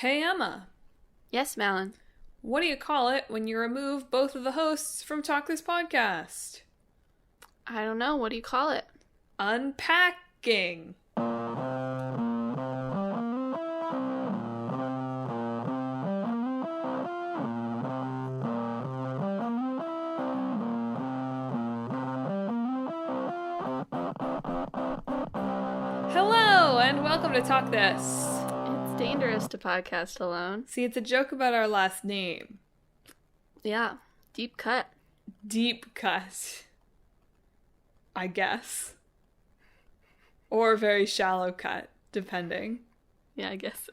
Hey Emma, Yes, Madelyn. what do you call it when you remove both of the hosts from Talk This Podcast? I don't know. What do you call it? Unpacking. Hello and welcome to Talk This. It's dangerous to podcast alone. See, it's a joke about our last name. Yeah. Deep cut. Deep cut. I guess. Or very shallow cut, depending. Yeah, I guess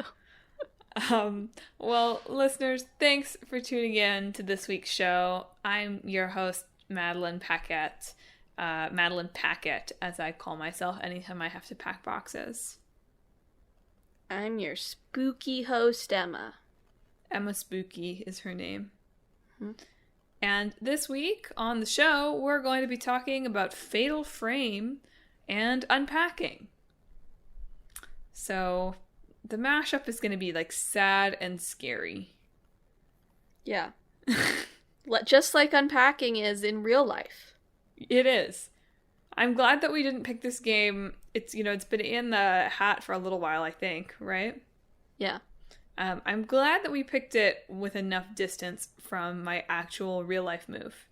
so. Well, listeners, thanks for tuning in to this week's show. I'm your host, Madelyn Paquette. Madelyn Packet, as I call myself anytime I have to pack boxes. I'm your spooky host, Emma. Emma Spooky is her name. Mm-hmm. And this week on the show, we're going to be talking about Fatal Frame and Unpacking. So, the mashup is going to be like sad and scary. Yeah. Just like Unpacking is in real life. It is. I'm glad that we didn't pick this game. It's been in the hat for a little while, I think, right? Yeah. I'm glad that we picked it with enough distance from my actual real life move.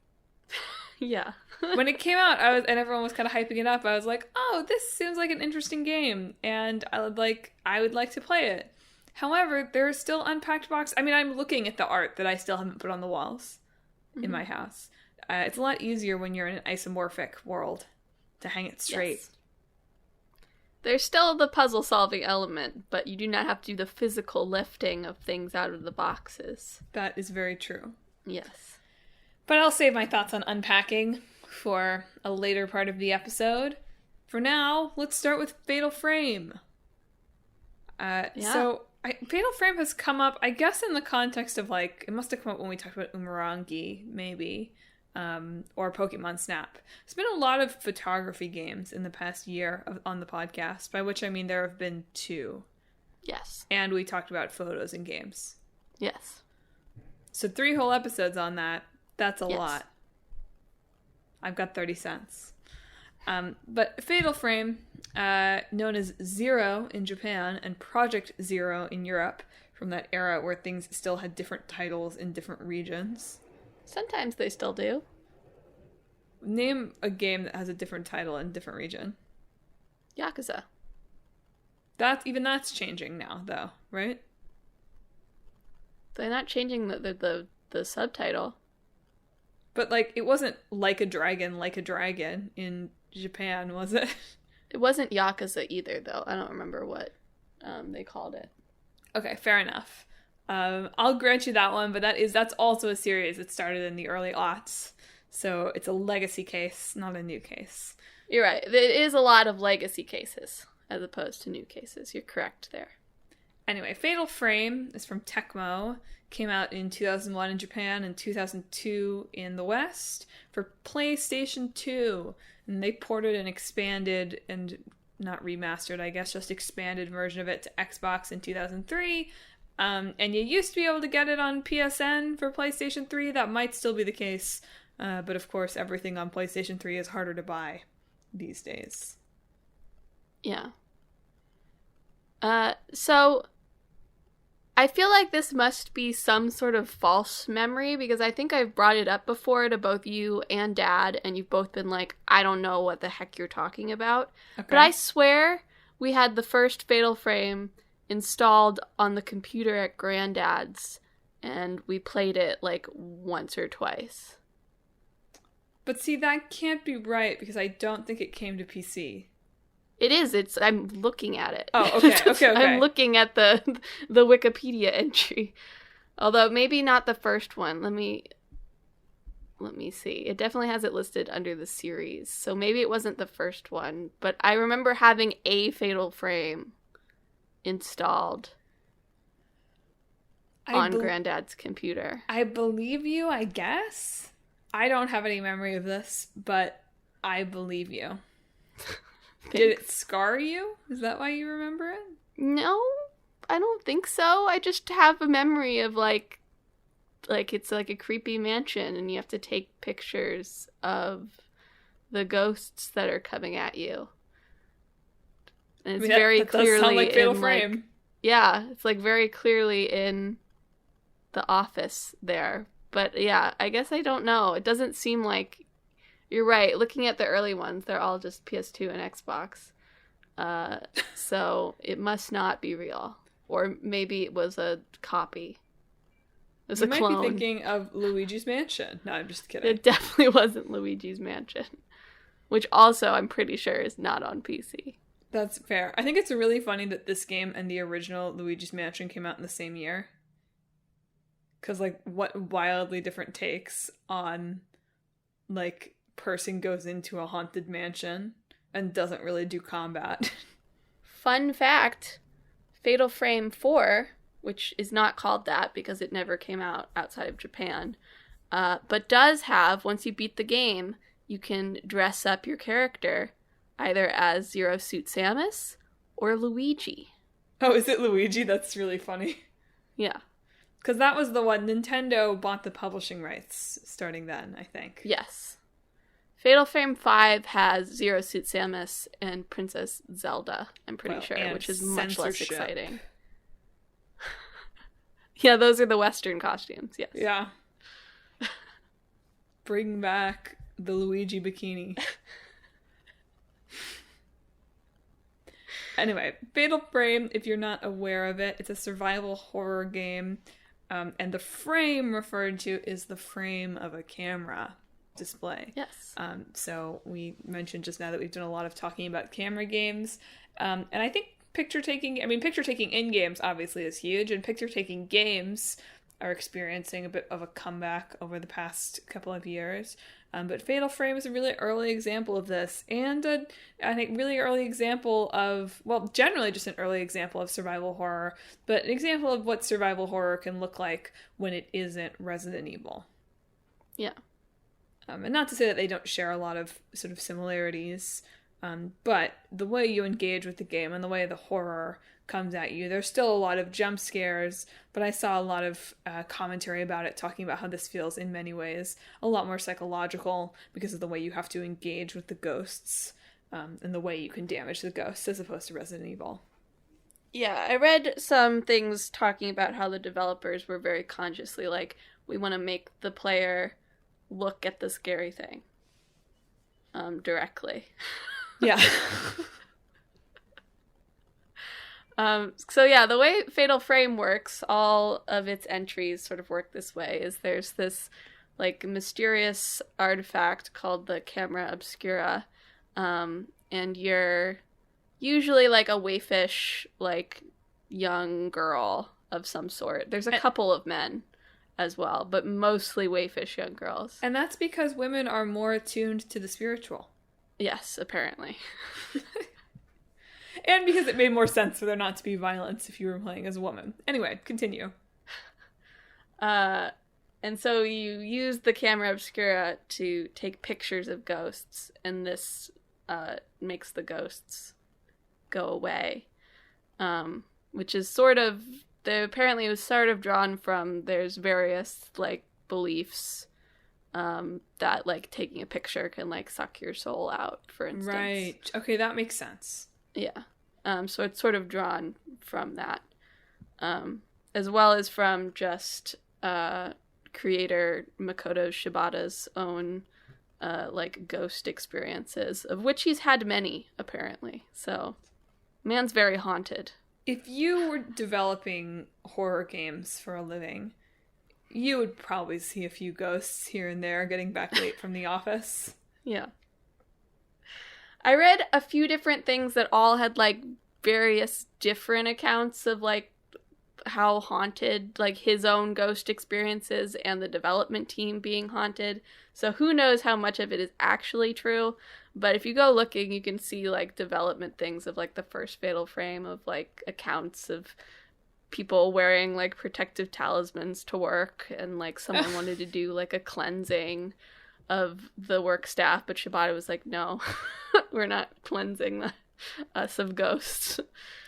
Yeah. When it came out, and everyone was kind of hyping it up, I was like, "Oh, this seems like an interesting game, and I would like to play it." However, there are still unpacked boxes. I mean, I'm looking at the art that I still haven't put on the walls in my house. It's a lot easier when you're in an isomorphic world to hang it straight. Yes. There's still the puzzle-solving element, but you do not have to do the physical lifting of things out of the boxes. That is very true. Yes. But I'll save my thoughts on unpacking for a later part of the episode. For now, let's start with Fatal Frame. So, Fatal Frame has come up, I guess, in the context of, like, it must have come up when we talked about Umurangi, maybe, or Pokemon Snap. There's been a lot of photography games in the past year on the podcast, by which I mean there have been 2. Yes. And we talked about photos in games. Yes. So 3 whole episodes on that. That's a lot. I've got 30 cents. But Fatal Frame, known as Zero in Japan and Project Zero in Europe, from that era where things still had different titles in different regions. Sometimes they still do. Name a game that has a different title in a different region. Yakuza. That's changing now, though, right? They're not changing the subtitle. But, like, it wasn't like a dragon in Japan, was it? It wasn't Yakuza either, though. I don't remember what they called it. Okay, fair enough. I'll grant you that one, but that's also a series that started in the early aughts. So it's a legacy case, not a new case. You're right. It is a lot of legacy cases as opposed to new cases. You're correct there. Anyway, Fatal Frame is from Tecmo. Came out in 2001 in Japan and 2002 in the West for PlayStation 2. And they ported an expanded and not remastered, I guess, just expanded version of it to Xbox in 2003. And you used to be able to get it on PSN for PlayStation 3. That might still be the case. But of course, everything on PlayStation 3 is harder to buy these days. Yeah. So I feel like this must be some sort of false memory because I think I've brought it up before to both you and Dad, and you've both been like, I don't know what the heck you're talking about. Okay. But I swear we had the first Fatal Frame installed on the computer at Granddad's, and we played it like once or twice. But see, that can't be right because I don't think it came to PC. It is. I'm looking at it. Oh, okay. I'm looking at the Wikipedia entry. Although maybe not the first one. Let me see. It definitely has it listed under the series. So maybe it wasn't the first one, but I remember having a Fatal Frame installed on Granddad's computer. I believe you, I guess. I don't have any memory of this, but I believe you. Did it scar you? Is that why you remember it? No, I don't think so. I just have a memory of like it's like a creepy mansion and you have to take pictures of the ghosts that are coming at you. And it's very that clearly does sound like Fatal in, Frame. like, yeah, it's like very clearly in the office there. But yeah, I guess I don't know. It doesn't seem like, you're right. Looking at the early ones, they're all just PS2 and Xbox. So it must not be real. Or maybe it was a copy. It was a clone. You might be thinking of Luigi's Mansion. No, I'm just kidding. It definitely wasn't Luigi's Mansion. Which also, I'm pretty sure, is not on PC. That's fair. I think it's really funny that this game and the original Luigi's Mansion came out in the same year. Because, like, what wildly different takes on, like, person goes into a haunted mansion and doesn't really do combat. Fun fact, Fatal Frame 4, which is not called that because it never came out outside of Japan, but does have, once you beat the game, you can dress up your character either as Zero Suit Samus or Luigi. Oh, is it Luigi? That's really funny. Yeah. Because that was the one, Nintendo bought the publishing rights starting then, I think. Yes. Fatal Frame 5 has Zero Suit Samus and Princess Zelda, I'm pretty sure, which is much less exciting. Yeah, those are the Western costumes, yes. Yeah. Bring back the Luigi bikini. Anyway, Fatal Frame, if you're not aware of it, it's a survival horror game. And the frame referred to is the frame of a camera display. Yes. So we mentioned just now that we've done a lot of talking about camera games. And I think picture taking in games obviously is huge, and picture taking games are experiencing a bit of a comeback over the past couple of years. But Fatal Frame is a really early example of this, and I think really early example of, well, generally just an early example of survival horror, but an example of what survival horror can look like when it isn't Resident Evil. Yeah. And not to say that they don't share a lot of sort of similarities, but the way you engage with the game and the way the horror comes at you, there's still a lot of jump scares, but I saw a lot of commentary about it, talking about how this feels in many ways a lot more psychological because of the way you have to engage with the ghosts, and the way you can damage the ghosts as opposed to Resident Evil. Yeah, I read some things talking about how the developers were very consciously like, we want to make the player look at the scary thing directly. Yeah. So yeah, the way Fatal Frame works, all of its entries sort of work this way, is there's this like mysterious artifact called the camera obscura, and you're usually like a waifish, like young girl of some sort. There's a couple of men as well, but mostly waifish young girls. And that's because women are more attuned to the spiritual. Yes, apparently. And because it made more sense for there not to be violence if you were playing as a woman. Anyway, continue. And so you use the camera obscura to take pictures of ghosts, and this makes the ghosts go away. Which is sort of, apparently it was sort of drawn from, there's various, like, beliefs that, like, taking a picture can, like, suck your soul out, for instance. Right. Okay, that makes sense. Yeah. So it's sort of drawn from that. As well as from just creator Makoto Shibata's own like ghost experiences, of which he's had many, apparently. So man's very haunted. If you were developing horror games for a living, you would probably see a few ghosts here and there getting back late from the office. Yeah. I read a few different things that all had, like, various different accounts of, like, how haunted, like, his own ghost experiences and the development team being haunted. So who knows how much of it is actually true. But if you go looking, you can see, like, development things of, like, the first Fatal Frame, of, like, accounts of people wearing, like, protective talismans to work, and, like, someone wanted to do, like, a cleansing of the work staff, but Shibata was like, no, we're not cleansing us of ghosts.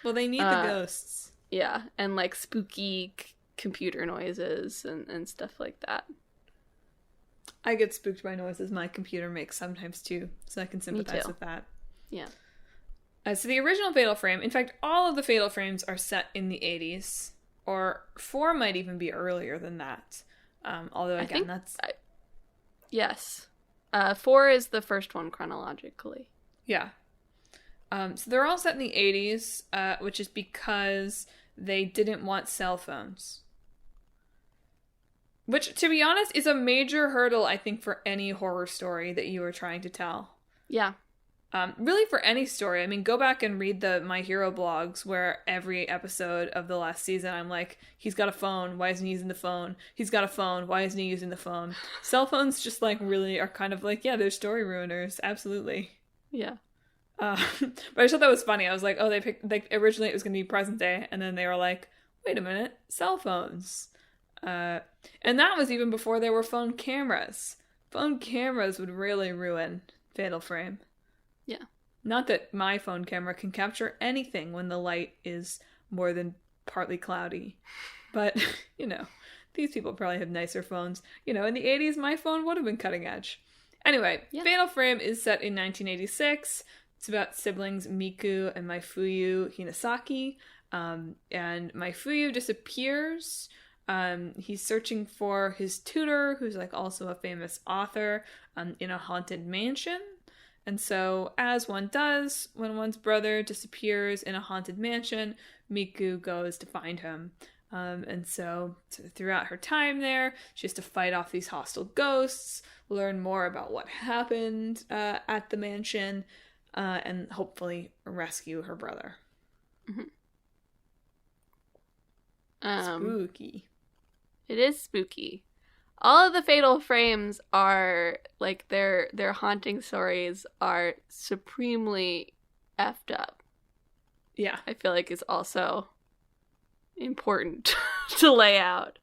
Well, they need the ghosts. Yeah, and like spooky computer noises and stuff like that. I get spooked by noises my computer makes sometimes too, so I can sympathize with that. Yeah. So the original Fatal Frame, in fact, all of the Fatal Frames are set in the 80s, or 4 might even be earlier than that. Although, again, yes. 4 is the first one chronologically. Yeah. So they're all set in the 80s, which is because they didn't want cell phones. Which, to be honest, is a major hurdle, I think, for any horror story that you are trying to tell. Yeah. Really for any story. I mean, go back and read the My Hero blogs where every episode of the last season I'm like, he's got a phone, why isn't he using the phone? He's got a phone, why isn't he using the phone? Cell phones just like really are kind of like, yeah, they're story ruiners, absolutely. Yeah. But I just thought that was funny. I was like, oh, they picked, like, originally it was going to be present day, and then they were like, wait a minute, cell phones. And that was even before there were phone cameras. Phone cameras would really ruin Fatal Frame. Yeah. Not that my phone camera can capture anything when the light is more than partly cloudy. But, you know, these people probably have nicer phones. You know, in the 80s, my phone would have been cutting edge. Anyway, yeah. Fatal Frame is set in 1986. It's about siblings Miku and Maifuyu Hinasaki. And Maifuyu disappears. He's searching for his tutor, who's like also a famous author, in a haunted mansion. And so, as one does, when one's brother disappears in a haunted mansion, Miku goes to find him. And so, throughout her time there, she has to fight off these hostile ghosts, learn more about what happened at the mansion, and hopefully rescue her brother. Mm-hmm. Spooky. It is spooky. All of the Fatal Frames are, like, their haunting stories are supremely effed up. Yeah. I feel like it's also important to lay out.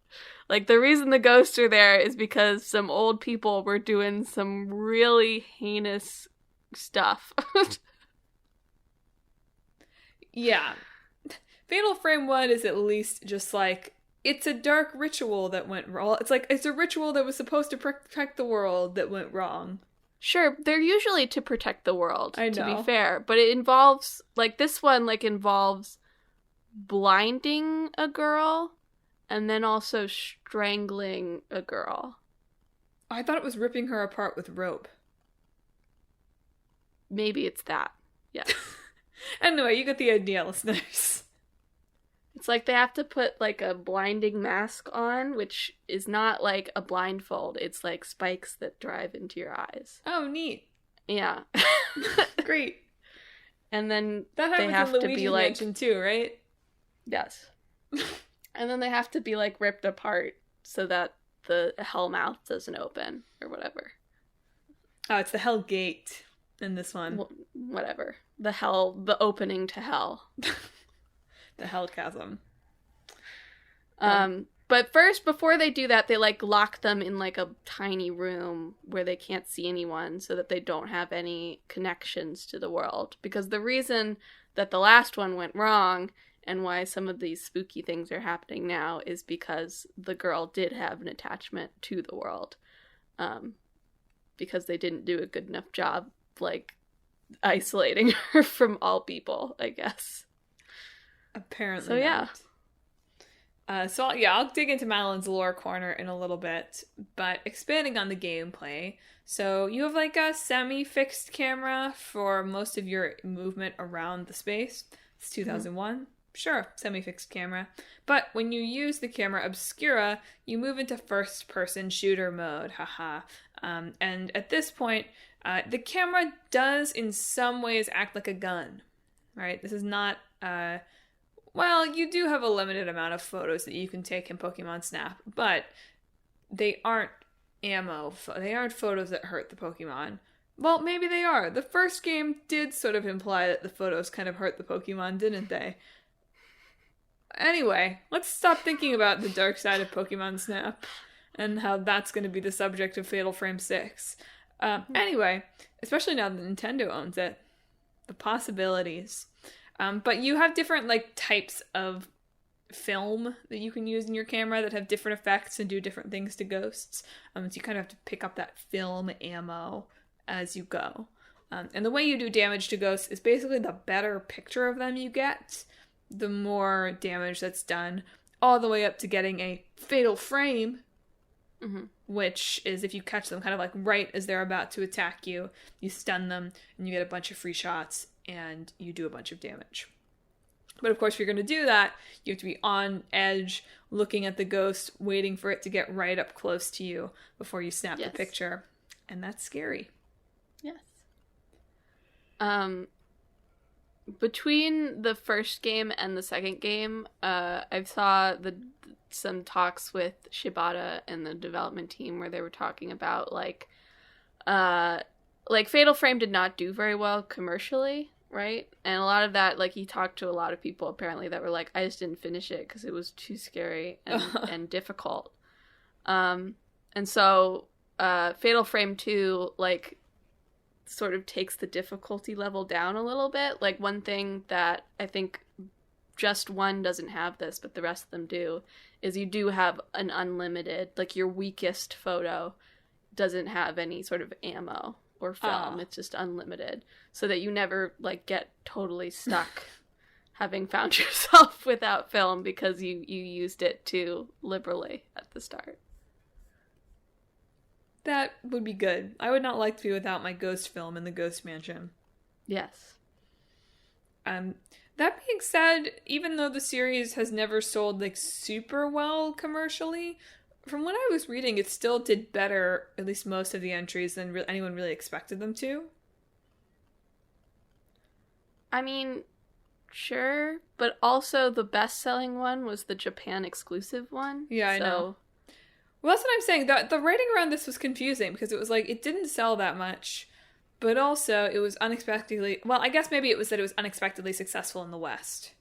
Like, the reason the ghosts are there is because some old people were doing some really heinous stuff. Yeah. Fatal Frame 1 is at least just like, it's a dark ritual that went wrong. It's like, it's a ritual that was supposed to protect the world that went wrong. Sure, they're usually to protect the world, I know. to be fair. But it involves, like, this one, like, involves blinding a girl and then also strangling a girl. I thought it was ripping her apart with rope. Maybe it's that. Yes. Anyway, you get the idea, listeners. It's like they have to put, like, a blinding mask on, which is not, like, a blindfold. It's, like, spikes that drive into your eyes. Oh, neat. Yeah. Great. And then that they have in to be, like... Mansion too, right? Yes. And then they have to be, like, ripped apart so that the hell mouth doesn't open, or whatever. Oh, it's the Hell Gate in this one. Whatever. The opening to hell. The Hell Chasm. But first, before they do that, they, like, lock them in, like, a tiny room where they can't see anyone so that they don't have any connections to the world. Because the reason that the last one went wrong and why some of these spooky things are happening now is because the girl did have an attachment to the world. Because they didn't do a good enough job, like, isolating her from all people, I guess. Apparently so, yeah. I'll dig into Madelyn's lore corner in a little bit, but expanding on the gameplay. So you have like a semi-fixed camera for most of your movement around the space. It's 2001. Sure, semi-fixed camera. But when you use the camera obscura, you move into first-person shooter mode. Haha. And at this point, the camera does in some ways act like a gun. Right? This is not... Well, you do have a limited amount of photos that you can take in Pokemon Snap, but they aren't ammo. They aren't photos that hurt the Pokemon. Well, maybe they are. The first game did sort of imply that the photos kind of hurt the Pokemon, didn't they? Anyway, let's stop thinking about the dark side of Pokemon Snap and how that's going to be the subject of Fatal Frame 6. Anyway, especially now that Nintendo owns it. The possibilities. But you have different, like, types of film that you can use in your camera that have different effects and do different things to ghosts. So you kind of have to pick up that film ammo as you go. And the way you do damage to ghosts is basically the better picture of them you get, the more damage that's done, all the way up to getting a fatal frame, which is if you catch them kind of like right as they're about to attack you, you stun them, and you get a bunch of free shots, and you do a bunch of damage. But of course, if you're going to do that, you have to be on edge, looking at the ghost, waiting for it to get right up close to you before you snap the picture. And that's scary. Yes. Between the first game and the second game, I saw some talks with Shibata and the development team where they were talking about like Fatal Frame did not do very well commercially, right? And a lot of that, like, he talked to a lot of people apparently that were like, I just didn't finish it because it was too scary and difficult. And so Fatal Frame 2, like, sort of takes the difficulty level down a little bit. Like, one thing that I think just one doesn't have this, but the rest of them do, is you do have an unlimited, like, your weakest photo doesn't have any sort of ammo or film. It's just unlimited, so that you never, like, get totally stuck having found yourself without film because you used it too liberally at the start. That would be good. I would not like to be without my ghost film in the Ghost Mansion. Yes. That being said, even though the series has never sold, like, super well commercially, from what I was reading, it still did better, at least most of the entries, than anyone really expected them to. I mean, sure, but also the best-selling one was the Japan exclusive one. Yeah, I know. Well, that's what I'm saying. The writing around this was confusing because it was like, it didn't sell that much, but also it was unexpectedly, well, I guess maybe it was that it was unexpectedly successful in the West.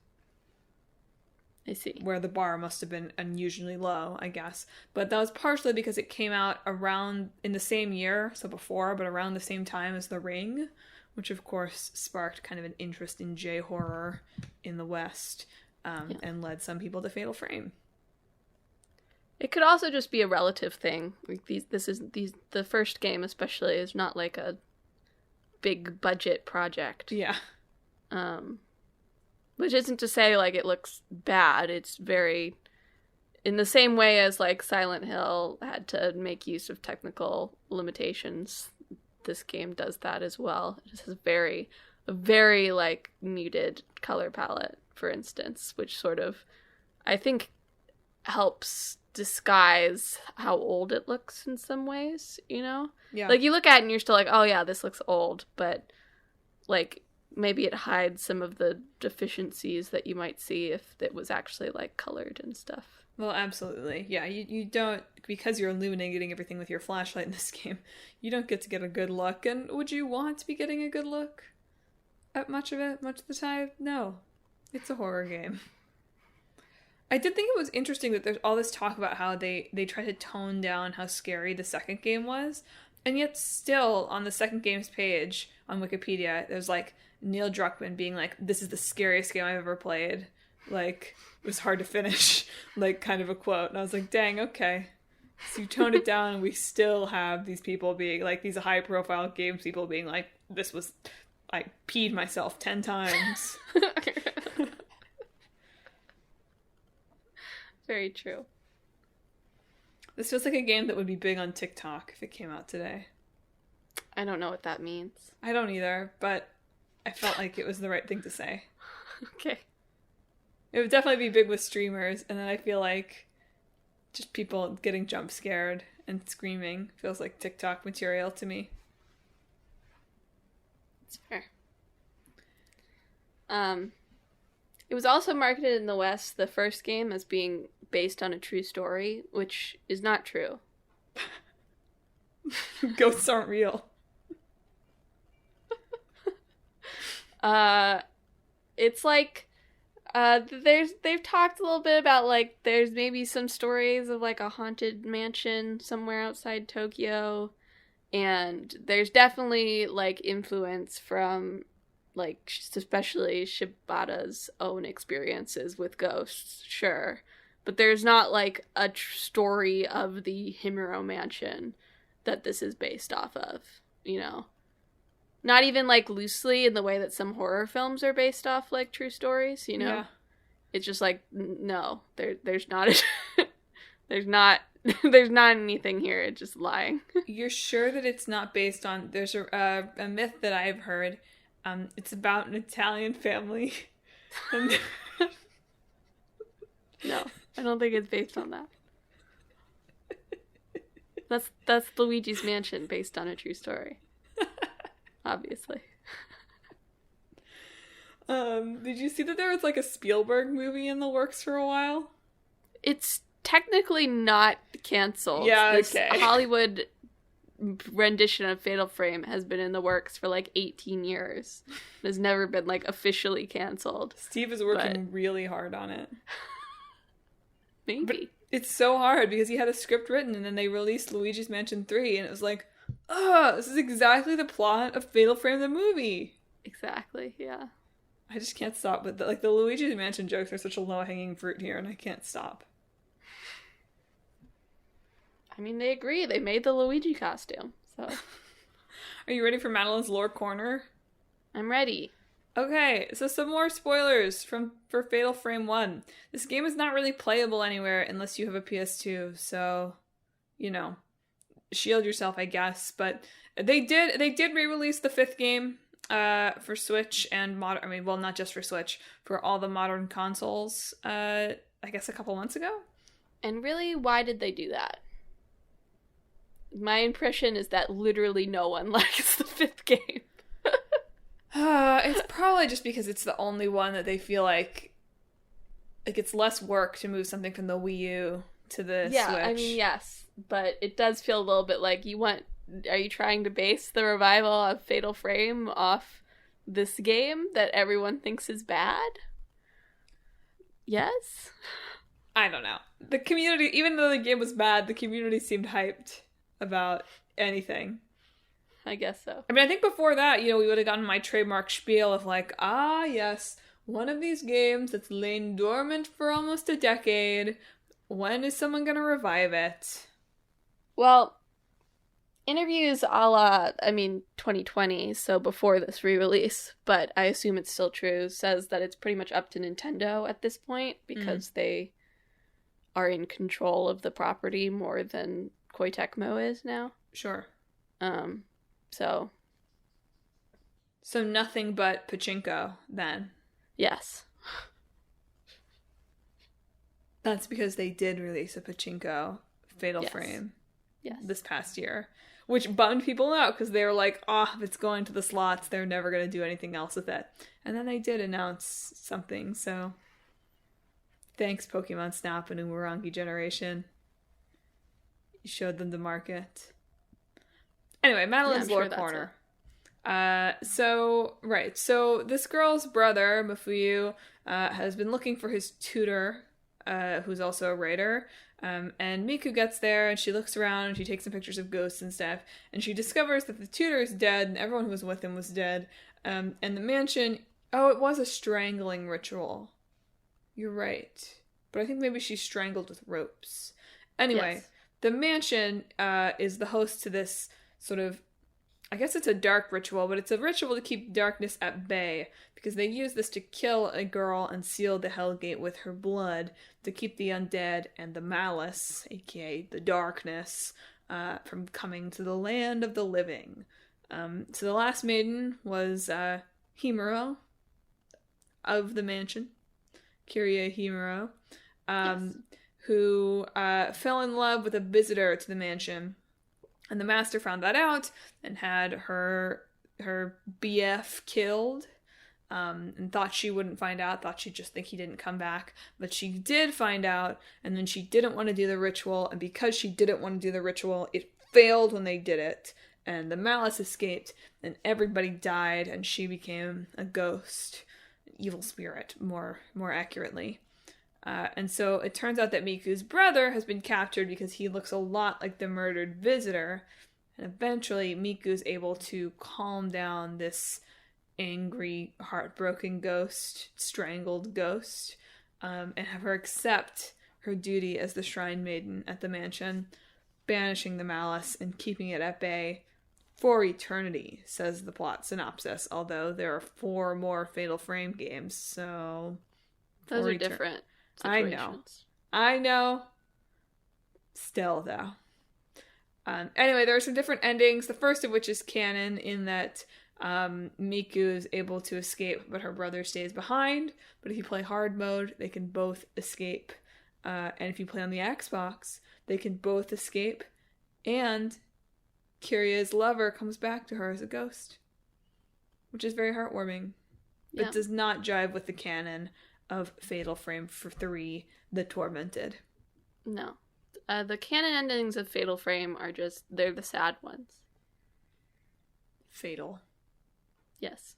I see. Where the bar must have been unusually low, I guess. But that was partially because it came out around, in the same year, so before, but around the same time as The Ring, which of course sparked kind of an interest in J-horror in the West, and led some people to Fatal Frame. It could also just be a relative thing. Like the first game especially is not like a big budget project. Yeah. Which isn't to say like it looks bad. It's very, in the same way as like Silent Hill had to make use of technical limitations, this game does that as well. It just has a very like muted color palette, for instance, which sort of, I think, helps disguise how old it looks in some ways, you know? Yeah. Like, you look at it and you're still like, oh yeah, this looks old, but, like, maybe it hides some of the deficiencies that you might see if it was actually, like, colored and stuff. Well, absolutely. Yeah, you don't, because you're illuminating everything with your flashlight in this game, you don't get to get a good look. And would you want to be getting a good look at much of the time? No. It's a horror game. I did think it was interesting that there's all this talk about how they try to tone down how scary the second game was, and yet still on the second game's page on Wikipedia, there's like Neil Druckmann being like, this is the scariest game I've ever played. Like, it was hard to finish, like, kind of a quote. And I was like, dang, okay. So you toned it down and we still have these people being like, these high profile games people being like, I peed myself 10 times. Very true. This feels like a game that would be big on TikTok if it came out today. I don't know what that means. I don't either, but I felt like it was the right thing to say. Okay. It would definitely be big with streamers, and then I feel like just people getting jump scared and screaming feels like TikTok material to me. It's fair. It was also marketed in the West, the first game, as being based on a true story, which is not true. Ghosts aren't real. It's like, they've talked a little bit about, like, there's maybe some stories of, like, a haunted mansion somewhere outside Tokyo, and there's definitely, like, influence from like, especially Shibata's own experiences with ghosts, sure. But there's not, like, a story of the Himuro Mansion that this is based off of, you know? Not even, like, loosely in the way that some horror films are based off, like, true stories, you know? Yeah. It's just like, no, there's not there's not there's not anything here. It's just lying. You're sure that it's not based on... There's a myth that I've heard. It's about an Italian family. And No, I don't think it's based on that. That's Luigi's Mansion based on a true story. Obviously. Did you see that there was like a Spielberg movie in the works for a while? It's technically not canceled. Yeah, this okay. Hollywood rendition of Fatal Frame has been in the works for like 18 years. It has never been like officially canceled. Steve is working really hard on it. Maybe. But it's so hard because he had a script written and then they released Luigi's Mansion 3 and it was like, oh, this is exactly the plot of Fatal Frame the movie. Exactly, yeah. I just can't stop. But the Luigi's Mansion jokes are such a low-hanging fruit here and I can't stop. I mean, they agree. They made the Luigi costume, so. Are you ready for Madelyn's lore corner? I'm ready. Okay, so some more spoilers for Fatal Frame 1. This game is not really playable anywhere unless you have a PS2, so, you know, shield yourself, I guess. But they did re-release the 5th game for Switch and not just for Switch, for all the modern consoles, I guess a couple months ago. And really, why did they do that? My impression is that literally no one likes the 5th game. It's probably just because it's the only one that they feel like it's less work to move something from the Wii U to the Switch. Yeah, I mean, yes, but it does feel a little bit like are you trying to base the revival of Fatal Frame off this game that everyone thinks is bad? Yes? I don't know. The community, even though the game was bad, the community seemed hyped about anything. I guess so. I mean, I think before that, we would have gotten my trademark spiel of like, yes, one of these games that's lain dormant for almost a decade. When is someone going to revive it? Well, interviews a la, 2020, so before this re-release, but I assume it's still true, says that it's pretty much up to Nintendo at this point because they are in control of the property more than Koei Tecmo is now. Sure. So nothing but pachinko, then. Yes. That's because they did release a pachinko Fatal Frame this past year, which bummed people out because they were like, if it's going to the slots, they're never going to do anything else with it. And then they did announce something, so thanks Pokemon Snap and Umurangi Generation. You showed them the market. Anyway, Madelyn's lore corner. So this girl's brother, Mafuyu, has been looking for his tutor, who's also a writer. And Miku gets there and she looks around and she takes some pictures of ghosts and stuff. And she discovers that the tutor is dead and everyone who was with him was dead. And the mansion, it was a strangling ritual. You're right. But I think maybe she's strangled with ropes. Anyway, the mansion is the host to this sort of, I guess it's a dark ritual, but it's a ritual to keep darkness at bay, because they use this to kill a girl and seal the Hellgate with her blood to keep the undead and the malice, aka the darkness, from coming to the land of the living. So the last maiden was Himuro of the mansion, Kirie Himuro, who fell in love with a visitor to the mansion. And the master found that out and had her BF killed, and thought she wouldn't find out, thought she'd just think he didn't come back. But she did find out, and then she didn't want to do the ritual, and because she didn't want to do the ritual, it failed when they did it, and the malice escaped, and everybody died, and she became a ghost, an evil spirit, more accurately. And so it turns out that Miku's brother has been captured because he looks a lot like the murdered visitor. And eventually Miku's able to calm down this angry, heartbroken ghost, strangled ghost, and have her accept her duty as the shrine maiden at the mansion, banishing the malice and keeping it at bay for eternity, says the plot synopsis, although there are 4 more Fatal Frame games, so... Those are different situations. I know. Still, though. Anyway, there are some different endings, the first of which is canon in that Miku is able to escape, but her brother stays behind. But if you play hard mode, they can both escape. And if you play on the Xbox, they can both escape. And Kiria's lover comes back to her as a ghost. Which is very heartwarming. Yeah. It does not jive with the canon of Fatal Frame for 3, The Tormented. No. The canon endings of Fatal Frame are just, they're the sad ones. Fatal. Yes.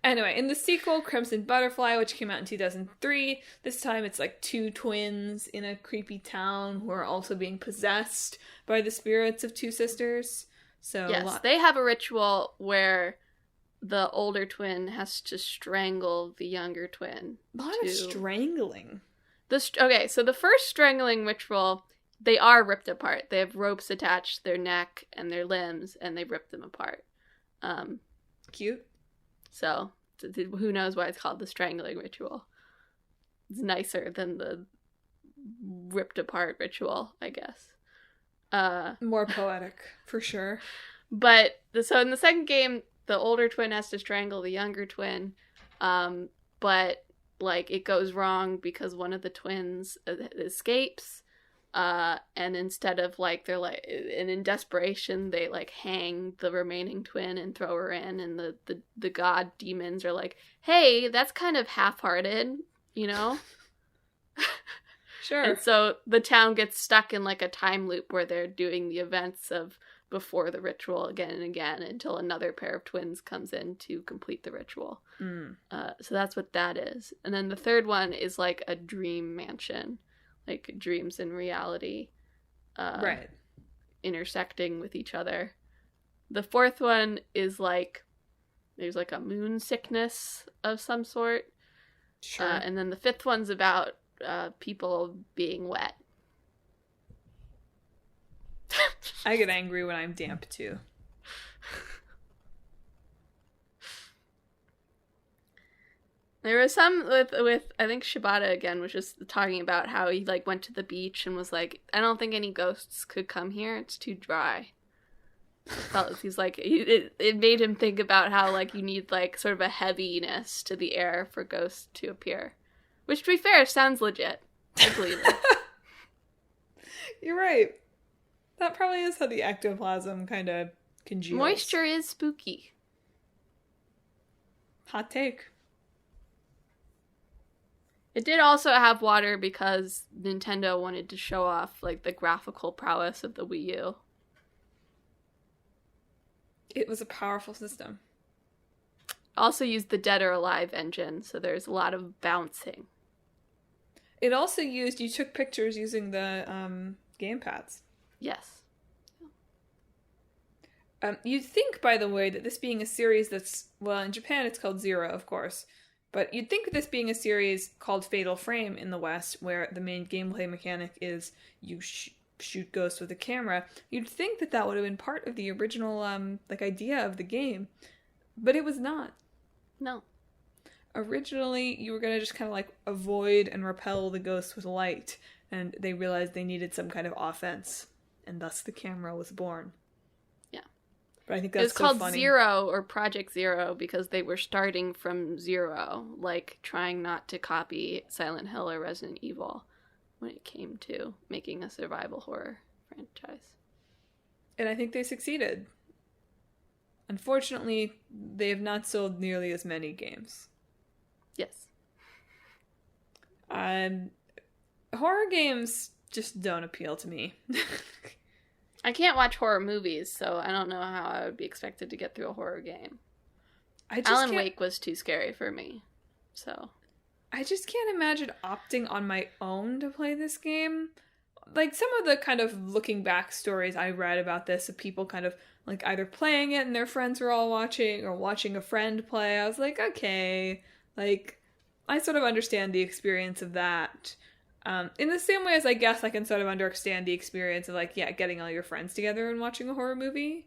Anyway, in the sequel, Crimson Butterfly, which came out in 2003, this time it's like 2 twins in a creepy town who are also being possessed by the spirits of 2 sisters. So yes, they have a ritual where the older twin has to strangle the younger twin. A lot of strangling. Okay, so the first strangling ritual, they are ripped apart. They have ropes attached to their neck and their limbs, and they rip them apart. Cute. So, who knows why it's called the strangling ritual. It's nicer than the ripped apart ritual, I guess. More poetic, for sure. But, so in the second game, the older twin has to strangle the younger twin, but, like, it goes wrong because one of the twins escapes, and instead of, like, they're, like, and in desperation, they, like, hang the remaining twin and throw her in, and the god demons are like, hey, that's kind of half-hearted, you know? Sure. And so the town gets stuck in, like, a time loop where they're doing the events of before the ritual again and again until another pair of twins comes in to complete the ritual. So that's what that is. And then the third one is like a dream mansion, like dreams and reality right, intersecting with each other. The fourth one is like there's like a moon sickness of some sort. Sure. And then the fifth one's about people being wet. I get angry when I'm damp too. There was some with I think Shibata again was just talking about how he like went to the beach and was like, I don't think any ghosts could come here. It's too dry. He's like it made him think about how like you need like sort of a heaviness to the air for ghosts to appear, which to be fair sounds legit. I believe it. You're right. That probably is how the ectoplasm kind of congeals. Moisture is spooky. Hot take. It did also have water because Nintendo wanted to show off like the graphical prowess of the Wii U. It was a powerful system. Also used the Dead or Alive engine, so there's a lot of bouncing. It also used, you took pictures using the gamepads. Yes. You'd think, by the way, that this being a series that's, well, in Japan it's called Zero, of course, but you'd think this being a series called Fatal Frame in the West, where the main gameplay mechanic is you shoot ghosts with a camera, you'd think that that would have been part of the original, idea of the game, but it was not. No. Originally, you were going to just kind of, avoid and repel the ghosts with light, and they realized they needed some kind of offense, and thus the camera was born. Yeah. But I think that's so funny. It was called funny. Zero, or Project Zero, because they were starting from zero, trying not to copy Silent Hill or Resident Evil when it came to making a survival horror franchise. And I think they succeeded. Unfortunately, they have not sold nearly as many games. Yes. Horror games just don't appeal to me. I can't watch horror movies, so I don't know how I would be expected to get through a horror game. Alan Wake was too scary for me, so... I just can't imagine opting on my own to play this game. Some of the kind of looking back stories I read about this of people kind of like either playing it and their friends were all watching or watching a friend play. I was like, okay, like I sort of understand the experience of that. In the same way as I guess I can sort of understand the experience of like, yeah, getting all your friends together and watching a horror movie.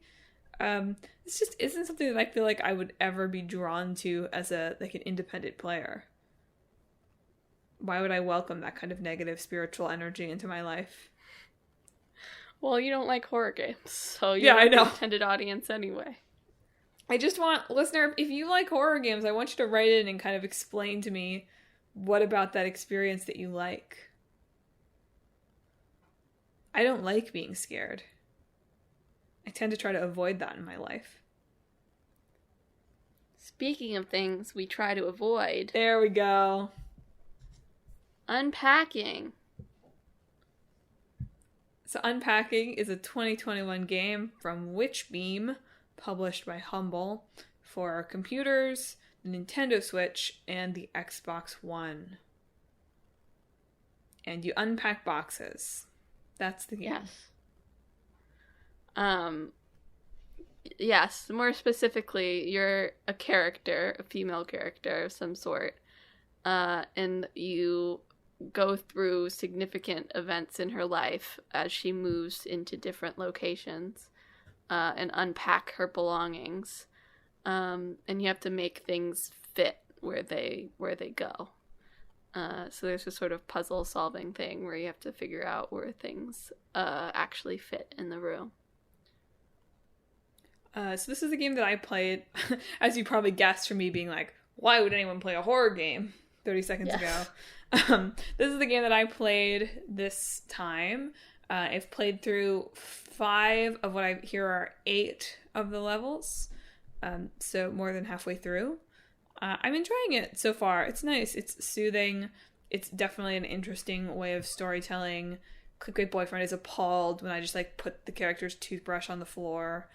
This just isn't something that I feel like I would ever be drawn to as an independent player. Why would I welcome that kind of negative spiritual energy into my life? Well, you don't like horror games, so Yeah, I know. The intended audience anyway. I just want, listener, if you like horror games, I want you to write in and kind of explain to me what about that experience that you like. I don't like being scared. I tend to try to avoid that in my life. Speaking of things we try to avoid. There we go. Unpacking. So Unpacking is a 2021 game from Witchbeam, published by Humble, for computers, the Nintendo Switch, and the Xbox One. And you unpack boxes. That's the game. Yes. Yes, more specifically, you're a character, a female character of some sort, and you go through significant events in her life as she moves into different locations, and unpack her belongings, and you have to make things fit where they go. So there's a sort of puzzle solving thing where you have to figure out where things actually fit in the room. So this is a game that I played, as you probably guessed from me being like, why would anyone play a horror game 30 seconds ago? This is the game that I played this time. I've played through 5 of what I hear are 8 of the levels, so more than halfway through. I'm enjoying it so far. It's nice. It's soothing. It's definitely an interesting way of storytelling. Clickbait Boyfriend is appalled when I just like put the character's toothbrush on the floor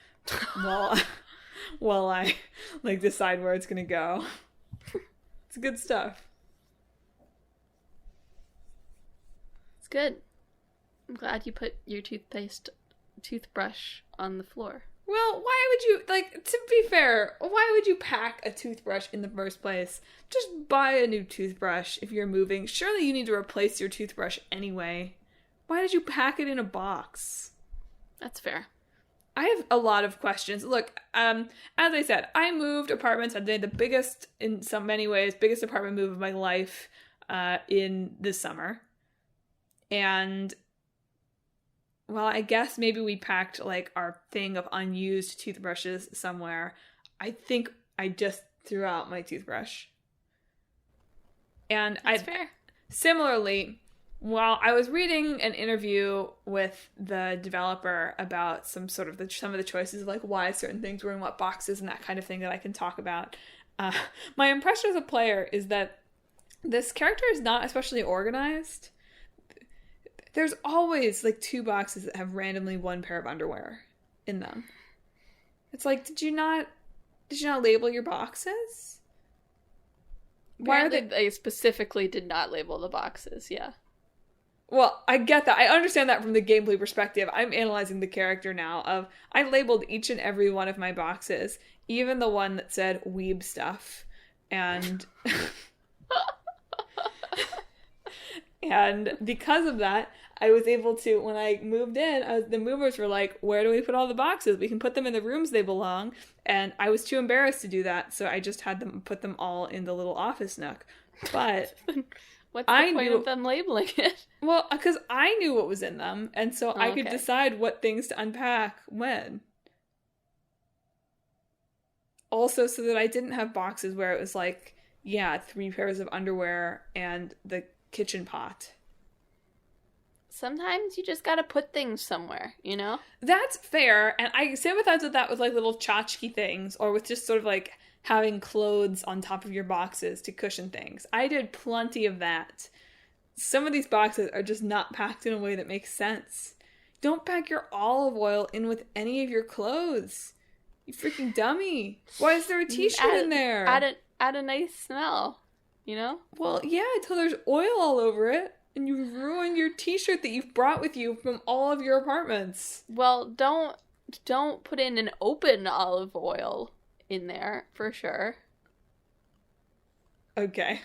while I like decide where it's gonna go. It's good stuff. It's good. I'm glad you put your toothbrush on the floor. Well, why would you, like, to be fair, why would you pack a toothbrush in the first place? Just buy a new toothbrush if you're moving. Surely you need to replace your toothbrush anyway. Why did you pack it in a box? That's fair. I have a lot of questions. Look, as I said, I moved apartments. I did the biggest, in so many ways, biggest apartment move of my life in this summer. And well, I guess maybe we packed like our thing of unused toothbrushes somewhere. I think I just threw out my toothbrush. And That's fair. Similarly, while I was reading an interview with the developer about some of the choices of like why certain things were in what boxes and that kind of thing that I can talk about, my impression as a player is that this character is not especially organized. There's always like 2 boxes that have randomly 1 pair of underwear in them. It's like, did you not label your boxes? Why are they specifically did not label the boxes? Yeah. Well, I get that. I understand that from the gameplay perspective. I'm analyzing the character now of I labeled each and every one of my boxes, even the one that said weeb stuff. And and because of that, I was able to, when I moved in, the movers were like, where do we put all the boxes? We can put them in the rooms they belong. And I was too embarrassed to do that, so I just had them put them all in the little office nook. But what's the point of them labeling it? Well, because I knew what was in them, and so I could decide what things to unpack when. Also, so that I didn't have boxes where it was like, 3 pairs of underwear and the kitchen pot. Sometimes you just gotta put things somewhere, you know? That's fair, and I sympathize with that with like little tchotchke things, or with just sort of like having clothes on top of your boxes to cushion things. I did plenty of that. Some of these boxes are just not packed in a way that makes sense. Don't pack your olive oil in with any of your clothes. You freaking dummy. Why is there a t-shirt in there? Add a nice smell, you know? Well, yeah, until there's oil all over it. And you ruined your t-shirt that you've brought with you from all of your apartments. Well, don't don't put in an open olive oil in there, for sure. Okay.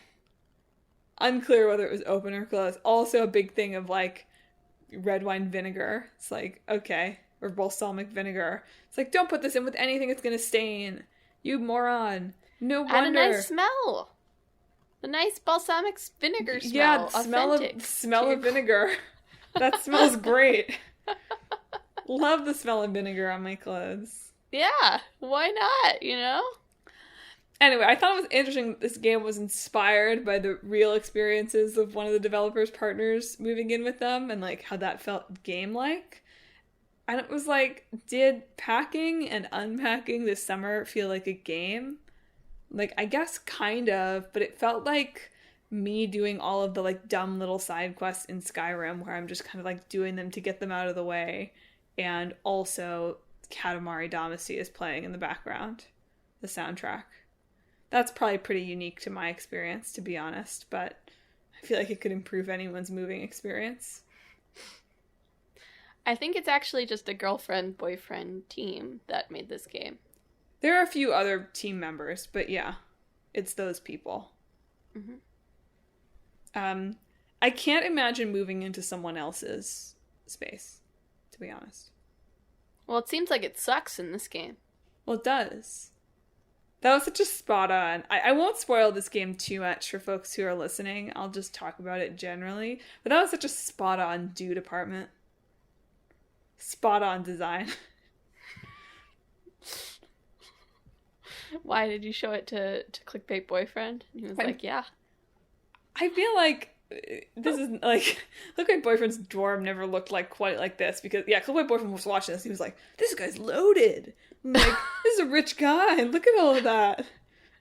Unclear whether it was open or closed. Also a big thing of, like, red wine vinegar. It's like, okay. Or balsamic vinegar. It's like, don't put this in with anything it's gonna stain. You moron. No wonder. Had a nice smell. A nice balsamic vinegar smell. Yeah, Authentic. smell of vinegar. That smells great. Love the smell of vinegar on my clothes. Yeah, why not, you know? Anyway, I thought it was interesting that this game was inspired by the real experiences of one of the developers' partners moving in with them and, like, how that felt game-like. And it was like, did packing and unpacking this summer feel like a game? Like, I guess kind of, but it felt like me doing all of the, like, dumb little side quests in Skyrim where I'm just kind of, like, doing them to get them out of the way. And also, Katamari Damacy is playing in the background, the soundtrack. That's probably pretty unique to my experience, to be honest, but I feel like it could improve anyone's moving experience. I think it's actually just a girlfriend-boyfriend team that made this game. There are a few other team members, but yeah, it's those people. Mm-hmm. I can't imagine moving into someone else's space, to be honest. Well, it seems like it sucks in this game. Well, it does. That was such a spot on. I won't spoil this game too much for folks who are listening. I'll just talk about it generally. But that was such a spot on dude apartment. Spot on design. Why did you show it to Clickbait Boyfriend? And he was like, yeah. I feel like this is like, Clickbait Boyfriend's dorm never looked like quite like this because, yeah, Clickbait Boyfriend was watching this. He was like, this guy's loaded. I'm like, this is a rich guy. Look at all of that.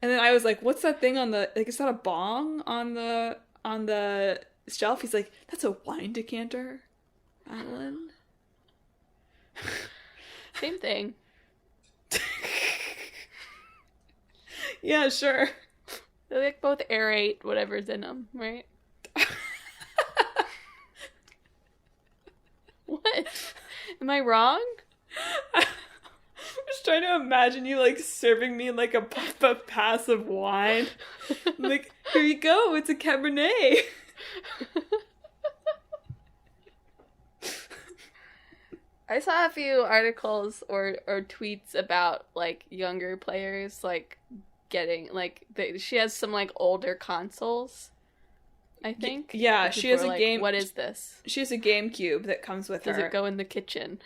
And then I was like, what's that thing on the, like, is that a bong on the shelf? He's like, that's a wine decanter, Madelyn. Same thing. Yeah, sure. They like both aerate whatever's in them, right? What? Am I wrong? I'm just trying to imagine you, like, serving me, like, a pass of wine. I'm like, here you go, it's a Cabernet. I saw a few articles or tweets about, like, younger players, like, getting, like, she has some, like, older consoles, I think. Yeah, she has a like, game. What is this? She has a GameCube that comes with her. Does it go in the kitchen?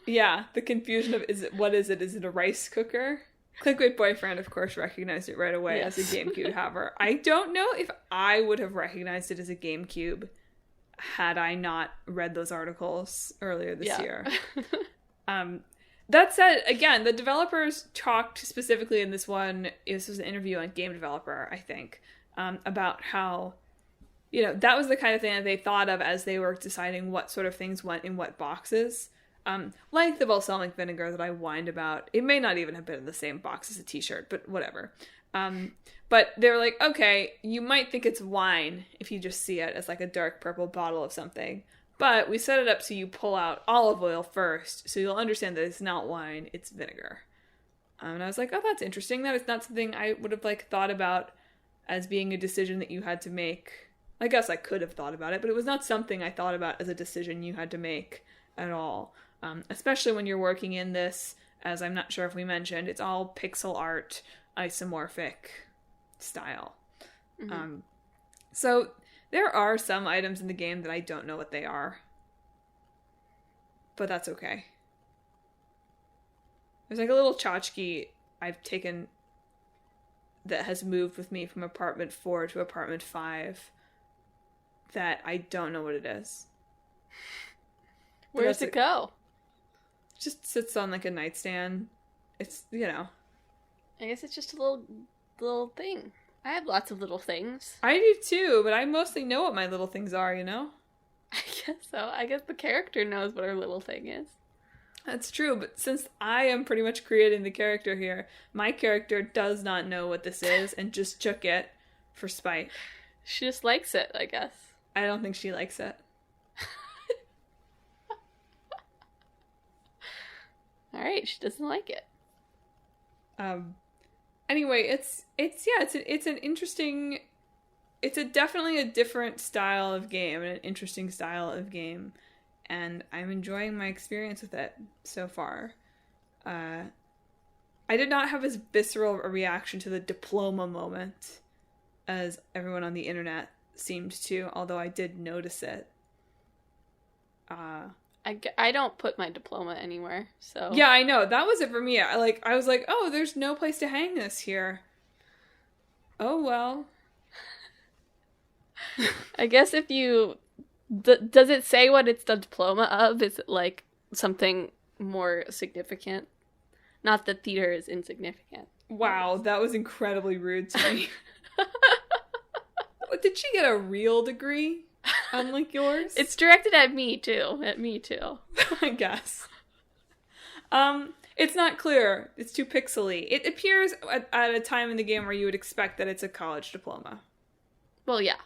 Yeah, the confusion of, what is it? Is it a rice cooker? Clickbait Boyfriend, of course, recognized it right away as a GameCube haver. I don't know if I would have recognized it as a GameCube had I not read those articles earlier this year. That said, again, the developers talked specifically in this one, this was an interview on Game Developer, I think, about how, you know, that was the kind of thing that they thought of as they were deciding what sort of things went in what boxes. Like the balsamic vinegar that I whined about. It may not even have been in the same box as a t-shirt, but whatever. But they were like, okay, you might think it's wine if you just see it as like a dark purple bottle of something. But we set it up so you pull out olive oil first, so you'll understand that it's not wine, it's vinegar. And I was like, oh, that's interesting. That is not something I would have, like, thought about as being a decision that you had to make. I guess I could have thought about it, but it was not something I thought about as a decision you had to make at all. Especially when you're working in this, as I'm not sure if we mentioned, it's all pixel art, isomorphic style. Mm-hmm. So there are some items in the game that I don't know what they are. But that's okay. There's like a little tchotchke I've taken that has moved with me from apartment 4 to apartment 5 that I don't know what it is. Where does it go? It just sits on like a nightstand. It's, you know. I guess it's just a little thing. I have lots of little things. I do too, but I mostly know what my little things are, you know? I guess so. I guess the character knows what her little thing is. That's true, but since I am pretty much creating the character here, my character does not know what this is and just took it for spite. She just likes it, I guess. I don't think she likes it. All right, she doesn't like it. Anyway, it's an interesting. It's definitely a different style of game and an interesting style of game, and I'm enjoying my experience with it so far. I did not have as visceral a reaction to the diploma moment as everyone on the internet seemed to, although I did notice it. I don't put my diploma anywhere, so... Yeah, I know. That was it for me. I was like, oh, there's no place to hang this here. Oh, well. I guess if you... does it say what it's the diploma of? Is it, like, something more significant? Not that theater is insignificant. Wow, that was incredibly rude to me. Did she get a real degree? Unlike yours? It's directed at me, too. At me, too. I guess. It's not clear. It's too pixely. It appears at a time in the game where you would expect that it's a college diploma. Well, yeah.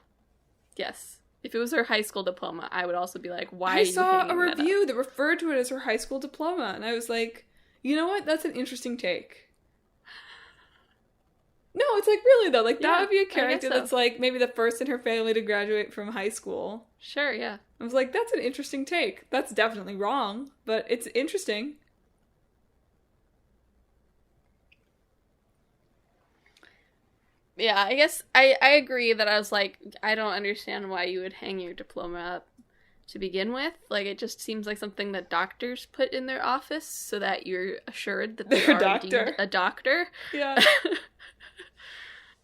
Yes. If it was her high school diploma, I would also be like, why are you I saw hanging a that review up? that referred to it as her high school diploma, and I was like, you know what? That's an interesting take. No, it's like, really, though. Like, that would be a character that's, like, maybe the first in her family to graduate from high school. Sure, yeah. I was like, that's an interesting take. That's definitely wrong, but it's interesting. Yeah, I guess I agree that I was like, I don't understand why you would hang your diploma up to begin with. Like, it just seems like something that doctors put in their office so that you're assured that they are indeed a doctor. Yeah.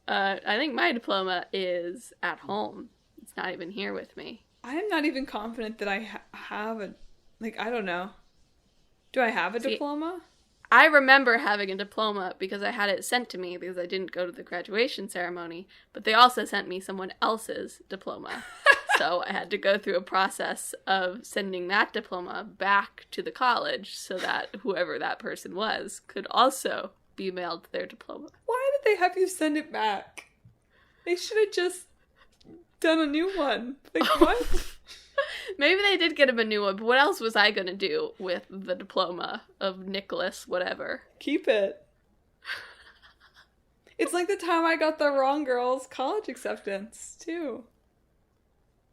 I think my diploma is at home. It's not even here with me. I am not even confident that I have a... Like, I don't know. Do I have a diploma? I remember having a diploma because I had it sent to me because I didn't go to the graduation ceremony, but they also sent me someone else's diploma. So I had to go through a process of sending that diploma back to the college so that whoever that person was could also be mailed their diploma. Why did they have you send it back? They should have just done a new one. Like, what? Maybe they did get him a new one, but what else was I gonna do with the diploma of Nicholas whatever? Keep it. It's like the time I got the wrong girl's college acceptance, too.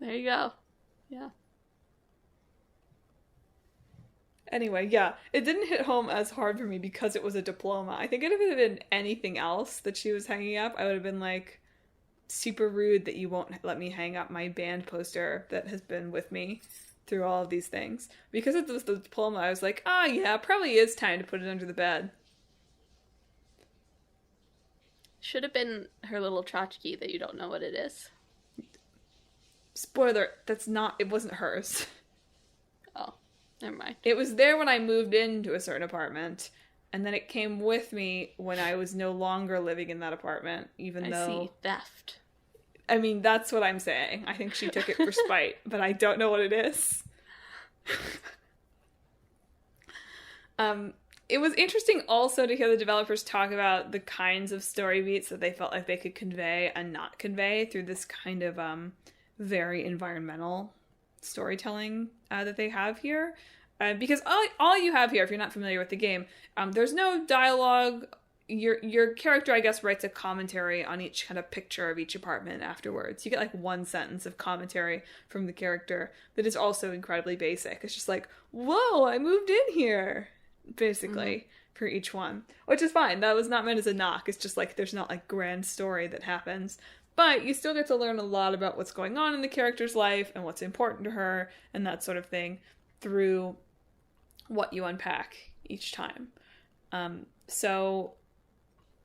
There you go. Yeah. Anyway, yeah, it didn't hit home as hard for me because it was a diploma. I think if it had been anything else that she was hanging up, I would have been like, super rude that you won't let me hang up my band poster that has been with me through all of these things. Because it was the diploma, I was like, yeah, probably is time to put it under the bed. Should have been her little tchotchke that you don't know what it is. Spoiler, it wasn't hers. Oh, never mind. It was there when I moved into a certain apartment, and then it came with me when I was no longer living in that apartment, even though... I see. Theft. I mean, that's what I'm saying. I think she took it for spite, but I don't know what it is. It was interesting also to hear the developers talk about the kinds of story beats that they felt like they could convey and not convey through this kind of very environmental storytelling that they have here. Because all you have here, if you're not familiar with the game, there's no dialogue. Your character, I guess, writes a commentary on each kind of picture of each apartment afterwards. You get like one sentence of commentary from the character that is also incredibly basic. It's just like, whoa, I moved in here, basically, for each one. Which is fine. That was not meant as a knock. It's just like there's not like grand story that happens. But you still get to learn a lot about what's going on in the character's life and what's important to her and that sort of thing through what you unpack each time. So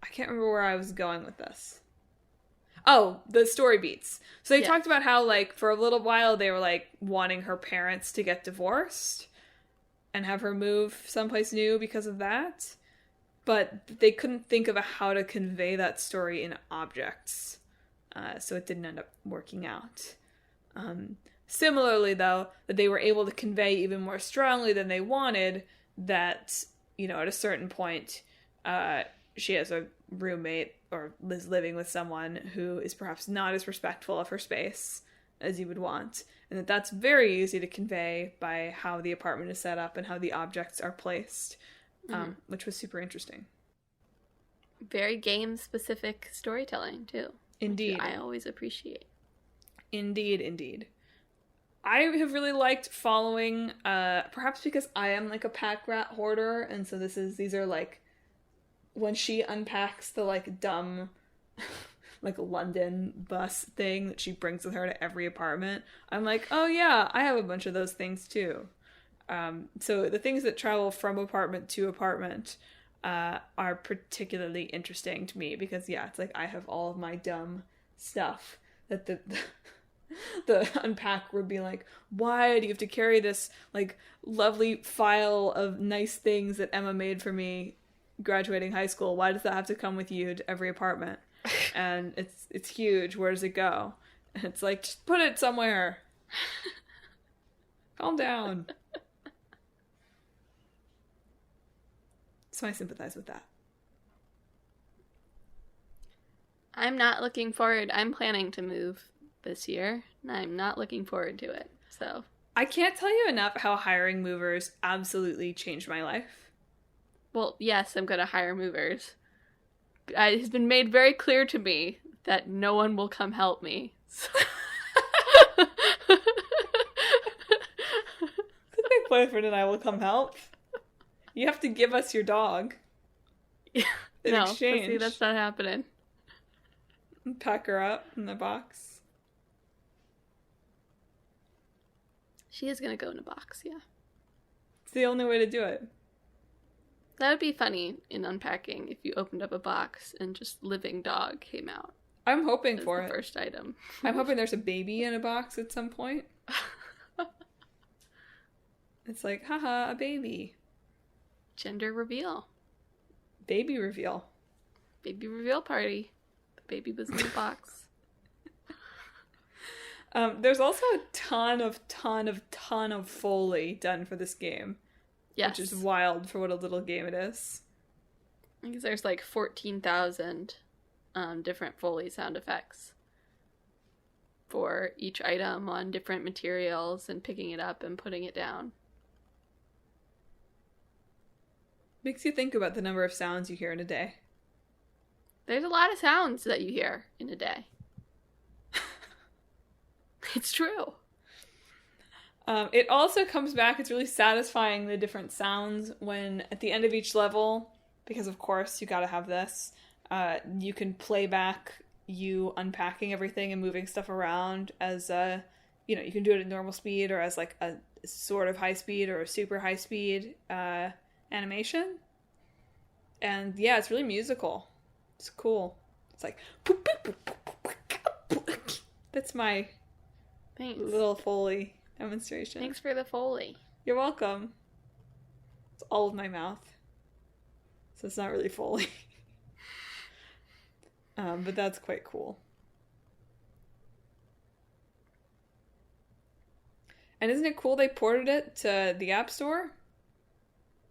I can't remember where I was going with this. Oh, the story beats. So they talked about how, like, for a little while they were, like, wanting her parents to get divorced and have her move someplace new because of that. But they couldn't think of how to convey that story in objects. So it didn't end up working out. Similarly, though, that they were able to convey even more strongly than they wanted that, you know, at a certain point, she has a roommate or is living with someone who is perhaps not as respectful of her space as you would want. And that's very easy to convey by how the apartment is set up and how the objects are placed. which was super interesting. Very game-specific storytelling, too. Indeed. Which I always appreciate. Indeed. I have really liked following, perhaps because I am like a pack rat hoarder, and so these are like, when she unpacks the like dumb, like London bus thing that she brings with her to every apartment, I'm like, oh yeah, I have a bunch of those things too. So the things that travel from apartment to apartment are particularly interesting to me because, yeah, it's like I have all of my dumb stuff that the unpack would be like, why do you have to carry this like lovely file of nice things that Emma made for me graduating high school? Why does that have to come with you to every apartment? And it's huge. Where does it go? And it's like, just put it somewhere. Calm down. So I sympathize with that. I'm not looking forward. I'm planning to move this year, and I'm not looking forward to it. So I can't tell you enough how hiring movers absolutely changed my life. Well, yes, I'm going to hire movers. It has been made very clear to me that no one will come help me. So. My boyfriend and I will come help. You have to give us your dog. In exchange. See, that's not happening. Pack her up in the box. She is going to go in a box, yeah. It's the only way to do it. That would be funny in Unpacking if you opened up a box and just living dog came out. I'm hoping for the it. First item. I'm hoping there's a baby in a box at some point. It's like, haha, a baby. Gender reveal. Baby reveal. Baby reveal party. The baby was in the box. There's also a ton of Foley done for this game. Yes. Which is wild for what a little game it is. I think there's like 14,000 different Foley sound effects for each item on different materials and picking it up and putting it down. Makes you think about the number of sounds you hear in a day. There's a lot of sounds that you hear in a day. It's true. It also comes back, it's really satisfying, the different sounds when at the end of each level, because of course you gotta have this, you can play back you unpacking everything and moving stuff around as, you can do it at normal speed or as like a sort of high speed or a super high speed animation. And yeah, it's really musical. It's cool. It's like, that's my little Foley demonstration. Thanks for the Foley. You're welcome. It's all of my mouth. So it's not really Foley. But that's quite cool. And isn't it cool they ported it to the App Store?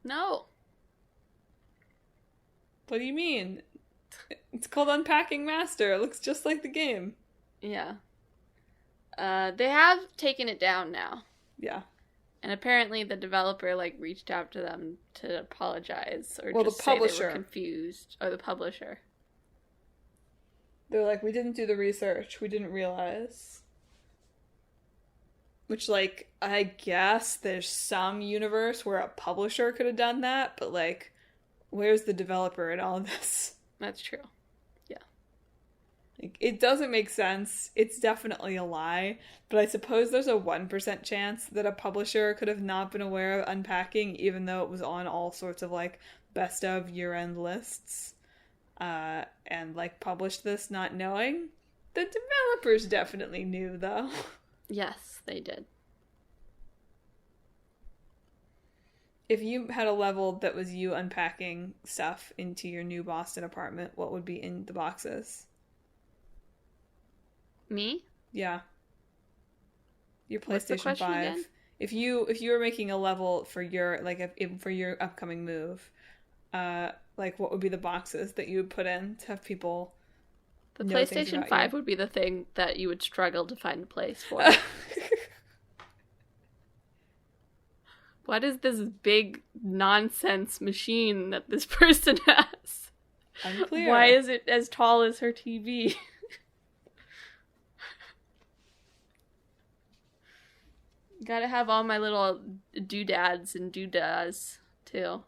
No. What do you mean? It's called Unpacking Master. It looks just like the game. Yeah. They have taken it down now. Yeah. And apparently the developer reached out to them to apologize or well, just the publisher. Say they were confused. Or the publisher. They're like, we didn't do the research. We didn't realize. Which, I guess there's some universe where a publisher could have done that, but, where's the developer in all of this? That's true. Yeah. It doesn't make sense. It's definitely a lie, but I suppose there's a 1% chance that a publisher could have not been aware of Unpacking, even though it was on all sorts of, best of year-end lists, and, published this not knowing. The developers definitely knew, though. Yes, they did. If you had a level that was you unpacking stuff into your new Boston apartment, what would be in the boxes? Me? Yeah. Your What's the PlayStation question 5. again? If you were making a level for your for your upcoming move, what would be the boxes that you would put in to have people The know things PlayStation about 5 you? would be the thing that you would struggle to find a place for. What is this big nonsense machine that this person has? Unclear. Why is it as tall as her TV? Gotta have all my little doodads and doodads, too.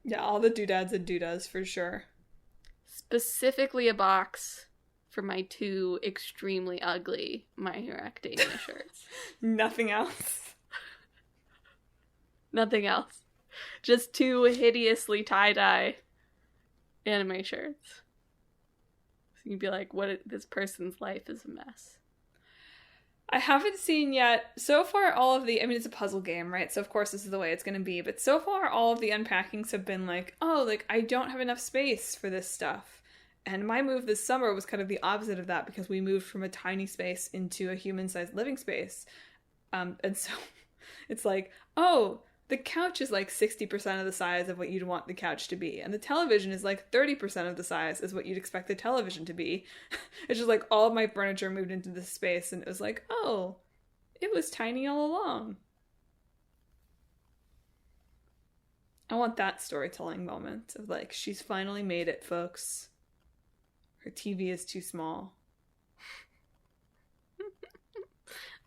Yeah, all the doodads and doodads for sure. Specifically a box for my 2 extremely ugly My Hero Academia shirts. Nothing else. Nothing else. Just 2 hideously tie-dye anime shirts. So you'd be like, this person's life is a mess. I haven't seen yet, so far all of the, I mean, it's a puzzle game, right? So of course this is the way it's going to be, but so far all of the unpackings have been like, oh, like, I don't have enough space for this stuff. And my move this summer was kind of the opposite of that, because we moved from a tiny space into a human-sized living space. And so it's like, oh, the couch is like 60% of the size of what you'd want the couch to be. And the television is like 30% of the size is what you'd expect the television to be. It's just like all of my furniture moved into this space, and it was like, oh, it was tiny all along. I want that storytelling moment of like, she's finally made it, folks. Her TV is too small.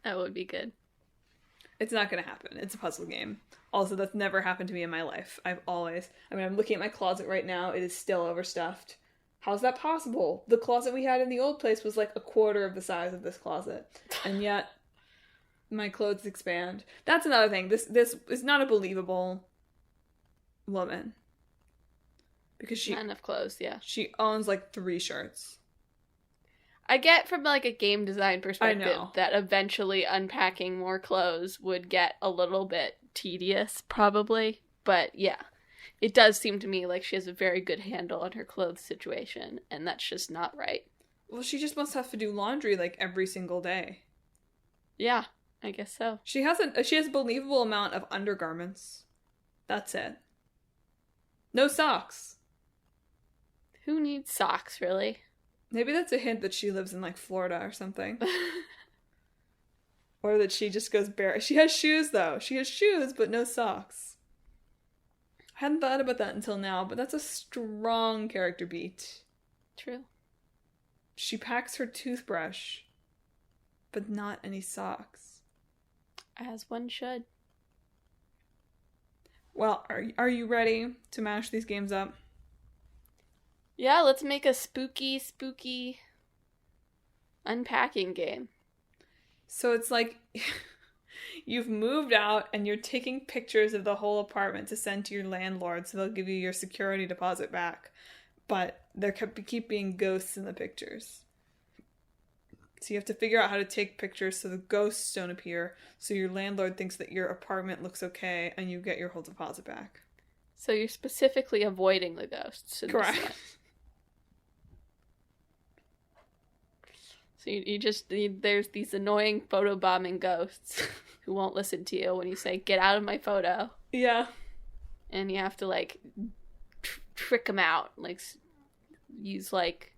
That would be good. It's not going to happen. It's a puzzle game. Also, that's never happened to me in my life. I'm looking at my closet right now. It is still overstuffed. How's that possible? The closet we had in the old place was like a quarter of the size of this closet. And yet, my clothes expand. That's another thing. This is not a believable woman. Because she... Not enough clothes, yeah. She owns like 3 shirts. I get from like a game design perspective that eventually unpacking more clothes would get a little bit tedious, probably. But yeah, it does seem to me like she has a very good handle on her clothes situation, and that's just not right. Well, she just must have to do laundry like every single day. Yeah, I guess so. She has a believable amount of undergarments. That's it. No socks. Who needs socks, really? Maybe that's a hint that she lives in, like, Florida or something. Or that she just goes bare. She has shoes, though. She has shoes, but no socks. I hadn't thought about that until now, but that's a strong character beat. True. She packs her toothbrush, but not any socks. As one should. Well, are you ready to mash these games up? Yeah, let's make a spooky unpacking game. So it's like you've moved out and you're taking pictures of the whole apartment to send to your landlord so they'll give you your security deposit back. But there keep being ghosts in the pictures. So you have to figure out how to take pictures so the ghosts don't appear, so your landlord thinks that your apartment looks okay and you get your whole deposit back. So you're specifically avoiding the ghosts. Correct. So there's these annoying photobombing ghosts who won't listen to you when you say, get out of my photo. Yeah. And you have to, like, trick them out. Like, use, like,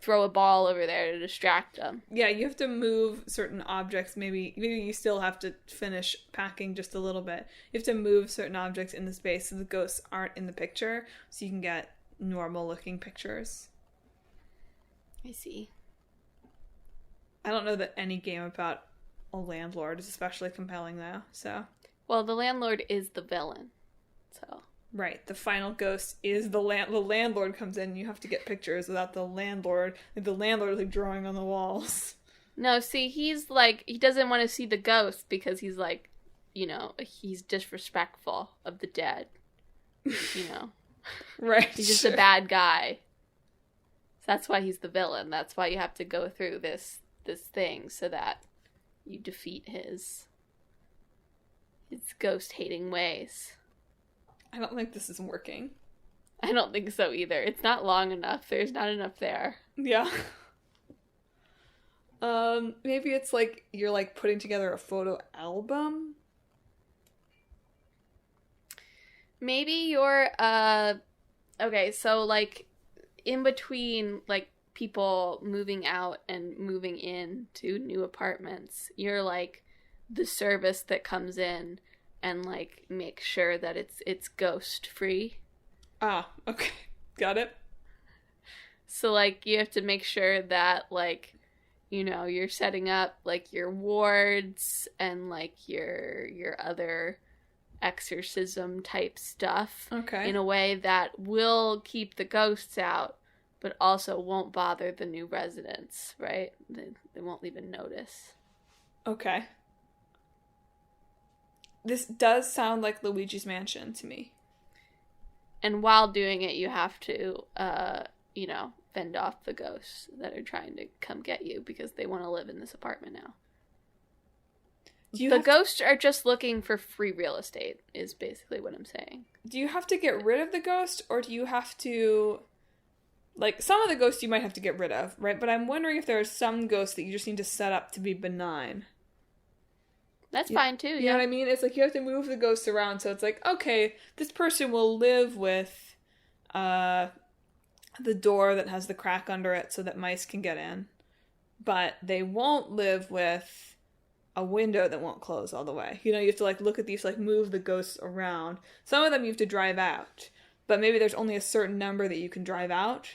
throw a ball over there to distract them. Yeah, you have to move certain objects. Maybe you still have to finish packing just a little bit. You have to move certain objects in the space so the ghosts aren't in the picture, so you can get normal-looking pictures. I see. I don't know that any game about a landlord is especially compelling, though, so... Well, the landlord is the villain, so... Right, the final ghost is the landlord comes in and you have to get pictures without the landlord like drawing on the walls. No, see, he's like, he doesn't want to see the ghost because he's like, you know, he's disrespectful of the dead, you know. Right. He's just a bad guy. So that's why he's the villain. That's why you have to go through this thing so that you defeat his ghost-hating ways. I don't think this is working. I don't think so either. It's not long enough. There's not enough there. Yeah. Maybe it's like you're like putting together a photo album? Maybe you're, okay, so like in between like people moving out and moving in to new apartments, you're like the service that comes in and like make sure that it's ghost free. Ah, okay. Got it. So like you have to make sure that like, you know, you're setting up like your wards and like your other exorcism type stuff Okay. in a way that will keep the ghosts out, but also won't bother the new residents, right? They won't even notice. Okay. This does sound like Luigi's Mansion to me. And while doing it, you have to, you know, fend off the ghosts that are trying to come get you because they want to live in this apartment now. The ghosts are just looking for free real estate, is basically what I'm saying. Do you have to get rid of the ghost, or do you have to... Like, some of the ghosts you might have to get rid of, right? But I'm wondering if there are some ghosts that you just need to set up to be benign. That's fine, too, You know what I mean? It's like you have to move the ghosts around, so it's like, okay, this person will live with the door that has the crack under it so that mice can get in. But they won't live with a window that won't close all the way. You know, you have to, like, look at these, like, move the ghosts around. Some of them you have to drive out, but maybe there's only a certain number that you can drive out.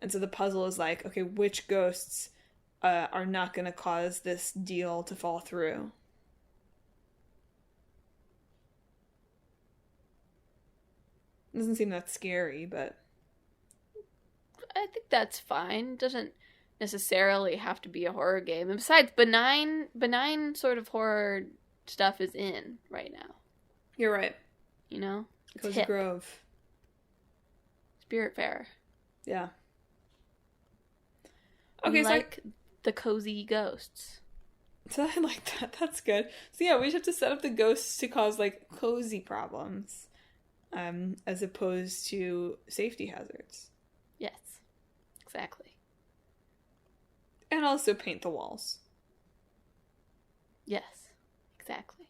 And so the puzzle is like, okay, which ghosts are not going to cause this deal to fall through? It doesn't seem that scary, but... I think that's fine. It doesn't necessarily have to be a horror game. And besides, benign sort of horror stuff is in right now. You're right. You know? Cozy Grove. Spirit Fair. Yeah. Okay, like the cozy ghosts. So I like that. That's good. So yeah, we just have to set up the ghosts to cause, like, cozy problems. As opposed to safety hazards. Yes. Exactly. And also paint the walls. Yes. Exactly.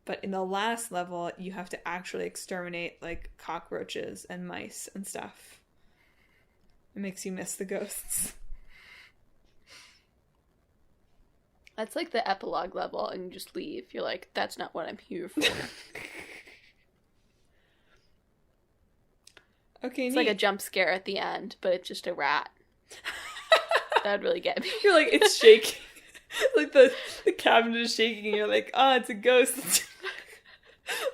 But in the last level, you have to actually exterminate, like, cockroaches and mice and stuff. It makes you miss the ghosts. That's like the epilogue level, and you just leave. You're like, that's not what I'm here for. Okay, it's like a jump scare at the end, but it's just a rat. That would really get me. You're like, it's shaking. Like the cabinet is shaking, and you're like, oh, it's a ghost.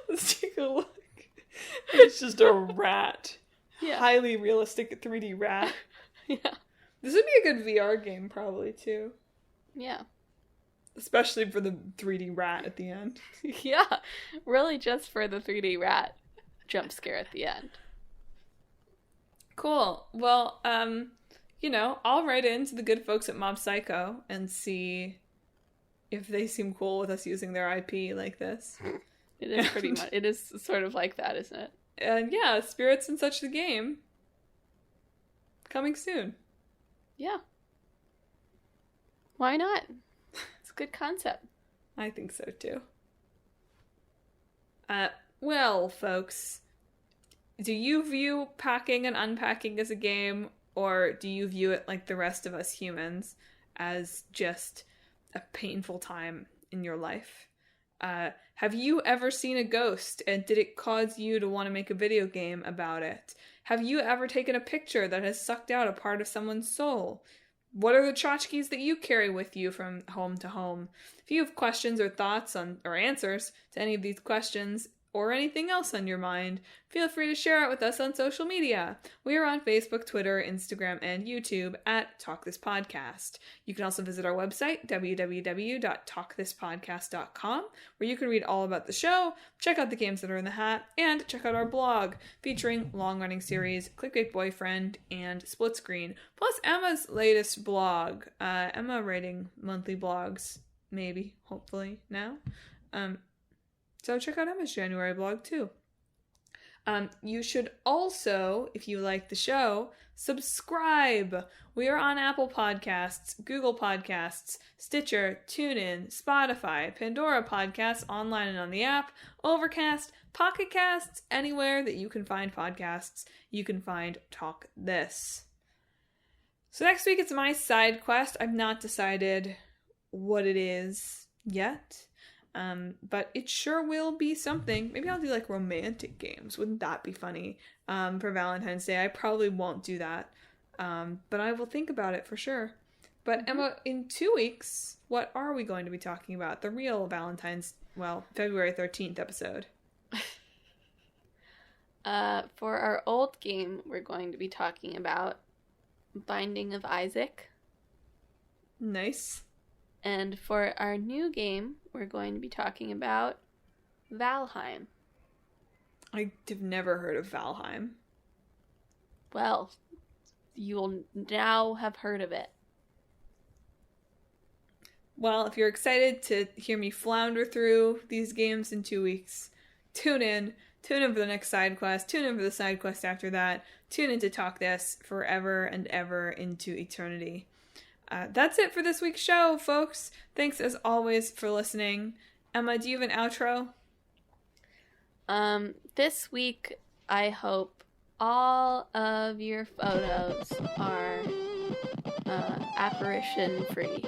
Let's take a look. It's just a rat. Yeah. Highly realistic 3D rat. Yeah. This would be a good VR game, probably, too. Yeah. Especially for the 3D rat at the end. Yeah. Really just for the 3D rat jump scare at the end. Cool. Well, you know, I'll write into the good folks at Mob Psycho and see if they seem cool with us using their IP like this. It is pretty much. It is sort of like that, isn't it? And yeah, Spirits and Such the Game. Coming soon. Yeah. Why not? It's a good concept. I think so too. Well, folks, do you view packing and unpacking as a game, or do you view it like the rest of us humans as just a painful time in your life? Have you ever seen a ghost, and did it cause you to want to make a video game about it? Have you ever taken a picture that has sucked out a part of someone's soul? What are the tchotchkes that you carry with you from home to home? If you have questions or thoughts on or answers to any of these questions, or anything else on your mind, feel free to share it with us on social media. We are on Facebook, Twitter, Instagram, and YouTube at Talk This Podcast. You can also visit our website, www.talkthispodcast.com, where you can read all about the show, check out the games that are in the hat, and check out our blog featuring long-running series Clickbait Boyfriend and Split Screen, plus Emma's latest blog. Emma writing monthly blogs, maybe, hopefully, now. So check out Emma's January blog, too. You should also, if you like the show, subscribe. We are on Apple Podcasts, Google Podcasts, Stitcher, TuneIn, Spotify, Pandora Podcasts, online and on the app, Overcast, Pocket Casts, anywhere that you can find podcasts, you can find Talk This. So next week it's my side quest. I've not decided what it is yet. But it sure will be something. Maybe I'll do like romantic games. Wouldn't that be funny? For Valentine's Day. I probably won't do that. But I will think about it for sure. But Emma, in 2 weeks, what are we going to be talking about? The real February 13th episode. For our old game, we're going to be talking about Binding of Isaac. Nice. And for our new game, we're going to be talking about Valheim. I have never heard of Valheim. Well, you'll now have heard of it. Well, if you're excited to hear me flounder through these games in 2 weeks, tune in. Tune in for the next side quest. Tune in for the side quest after that. Tune in to talk this forever and ever into eternity. That's it for this week's show, folks. Thanks as always for listening. Emma, do you have an outro? This week, I hope all of your photos are apparition free.